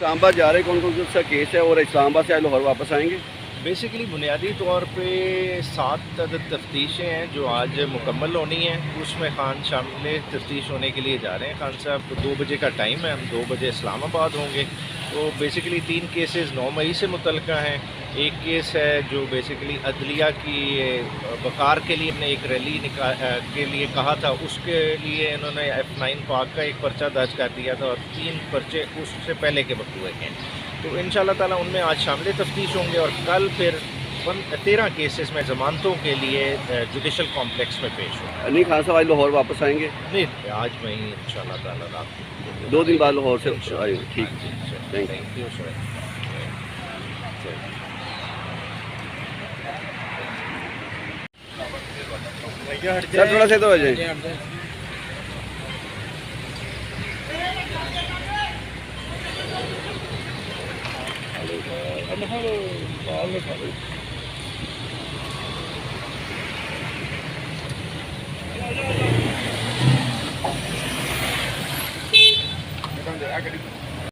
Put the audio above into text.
اسلام آباد جا رہے کون کون سا کیس ہے اور اسلام آباد سے لاہور واپس آئیں گے؟ بیسیکلی بنیادی طور پہ 7 عدد تفتیشیں ہیں جو آج مکمل ہونی ہیں. اس میں خان شامل تفتیش ہونے کے لیے جا رہے ہیں. خان صاحب 2 بجے کا ٹائم ہے، ہم 2 بجے اسلام آباد ہوں گے. تو بیسیکلی 3 کیسز 9 مئی سے متعلقہ ہیں. ایک کیس ہے جو بیسیکلی عدلیہ کی وقار کے لیے نے ایک ریلی کے لیے کہا تھا، اس کے لیے انہوں نے F9 پاک کا ایک پرچہ درج کر دیا تھا اور 3 پرچے اس سے پہلے کے وقت ہوئے ہیں. تو انشاءاللہ تعالیٰ ان میں آج شامل تفتیش ہوں گے اور کل پھر 13 کیسز میں ضمانتوں کے لیے جوڈیشل کمپلیکس میں پیش ہوں. نہیں خان صاحب آج لاہور واپس آئیں گے؟ نہیں، آج میں ہی انشاءاللہ تعالیٰ رات کو 2 دن بعد لاہور سے آئیں گے. ٹھیک ہے، تھینک یو سر. سر تھوڑا سے تو ہو جائیں. I got it.